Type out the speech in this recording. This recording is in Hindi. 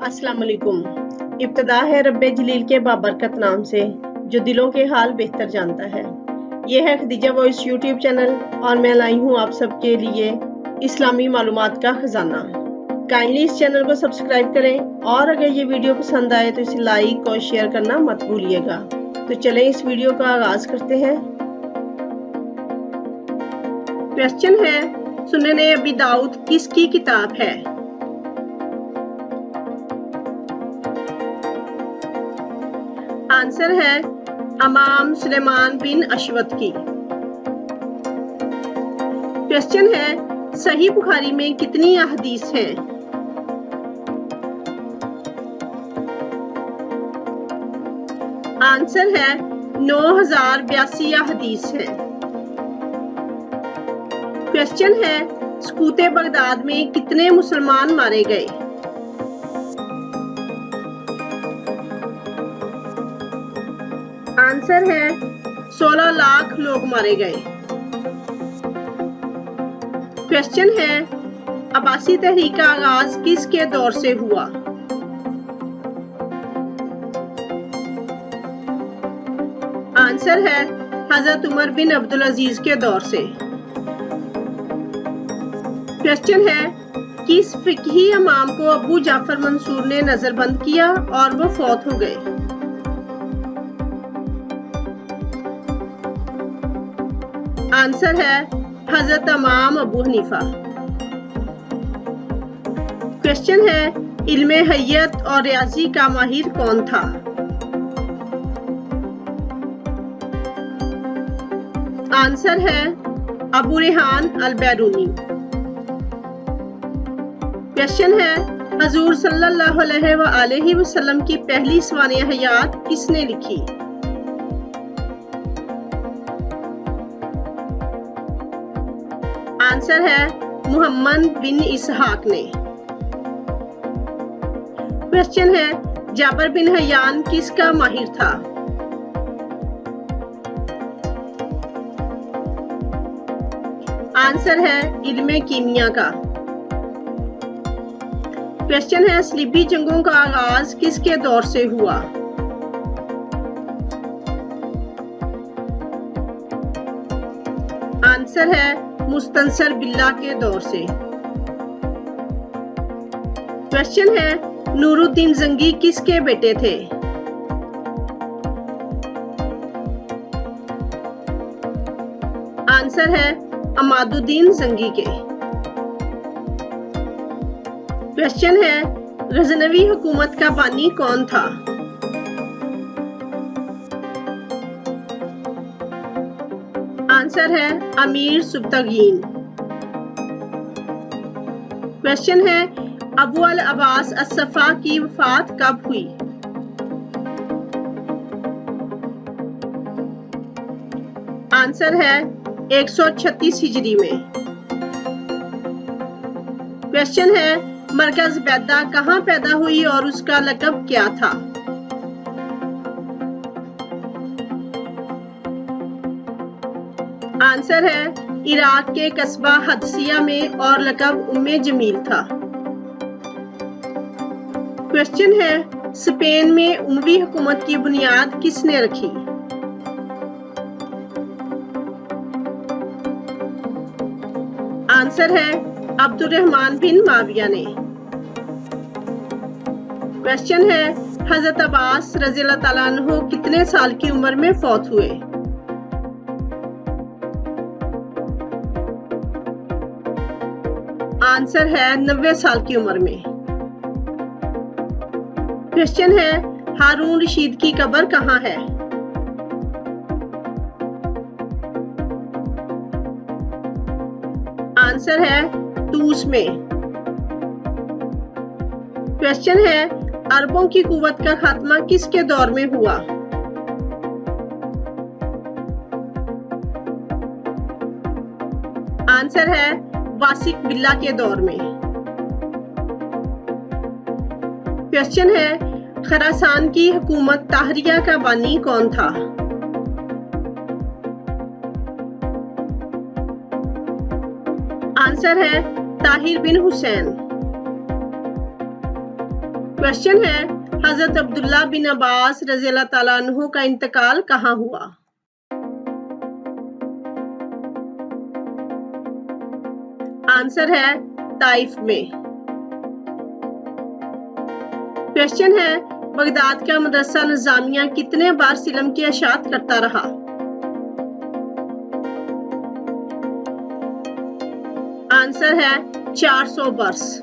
अस्सलाम वालेकुम। इब्तिदा है रब्बे जलील के बाबरकत नाम से, जो दिलों के हाल बेहतर जानता है। ये है खदीजा वॉइस यूट्यूब चैनल और मैं लाई हूँ आप सबके लिए इस्लामी मालूमात का खजाना। काइंडली इस चैनल को सब्सक्राइब करें और अगर ये वीडियो पसंद आए तो इसे लाइक और शेयर करना मत भूलिएगा। तो चलें इस वीडियो का आगाज करते हैं। क्वेश्चन है, सुनने अबी दाऊद किसकी किताब है? आंसर है इमाम सुलेमान बिन अशवत की। क्वेश्चन है, सही बुखारी में कितनी अहदीस हैं? आंसर है 9082 अहदीस हैं। क्वेश्चन है, सकूते बगदाद में कितने मुसलमान मारे गए? आंसर है 16 लाख लोग मारे गए। क्वेश्चन है, अब्बासी तहरीक का आगाज किसके दौर से हुआ? आंसर है हजरत उमर बिन अब्दुल अजीज के दौर से। क्वेश्चन है, किस फिकही इमाम को अबू जाफर मंसूर ने नजरबंद किया और वो फौत हो गए? आंसर है हजरत इमाम अबू हनीफा। क्वेश्चन है, इल्मे हय्यत और रियाजी का माहिर कौन था? आंसर है अबू रेहान अल बैरूनी। क्वेश्चन है, हजूर सल्लल्लाहु अलैहि वसल्लम की पहली सवाने हयात किसने लिखी? आंसर है मुहम्मद बिन इसहाक ने। क्वेश्चन है, जाबर बिन हयान किसका माहिर था? आंसर है इल्मे कीमिया का। क्वेश्चन है, सलीबी जंगों का आगाज किसके दौर से हुआ? आंसर है मुस्तंसर बिल्ला के दौर से। क्वेश्चन है, नूरुद्दीन जंगी किसके बेटे थे? आंसर है अमादुद्दीन जंगी के। क्वेश्चन है, गजनवी हुकूमत का बानी कौन था? आंसर है अमीर सुब्तगीन। क्वेश्चन है, अबू अल अब्बास अस-सफ़ा की वफात कब हुई? आंसर है 136 हिजरी में। क्वेश्चन है, मरकज ज़ुबैदा कहाँ पैदा हुई और उसका लक़ब क्या था? आंसर है इराक के कस्बा हदसिया में और लक़ब उम्मे जमील था। क्वेश्चन है, स्पेन में उमवी हुकूमत की बुनियाद किसने रखी? आंसर है अब्दुर्रहमान बिन माविया ने। क्वेश्चन है, हजरत अब्बास रज़ियल्लाहु तआला अन्हु कितने साल की उम्र में फौत हुए? आंसर है 90 साल की उम्र में। क्वेश्चन है, हारून रशीद की कब्र कहाँ है? आंसर है तूस में। क्वेश्चन है, अरबों की कुव्वत का खात्मा किसके दौर में हुआ? आंसर है वासिक बिल्ला के दौर में। क्वेश्चन है, खरासान की हुकूमत ताहरिया का बानी कौन था? आंसर है ताहिर बिन हुसैन। क्वेश्चन है, हजरत अब्दुल्ला बिन अब्बास रज़ी अल्लाह ताला अन्हु का इंतकाल कहाँ हुआ? आंसर है ताइफ में। क्वेश्चन है, बगदाद का मदरसा निजामिया कितने बार सिलम की इशाअत करता रहा? आंसर है 400 बरस।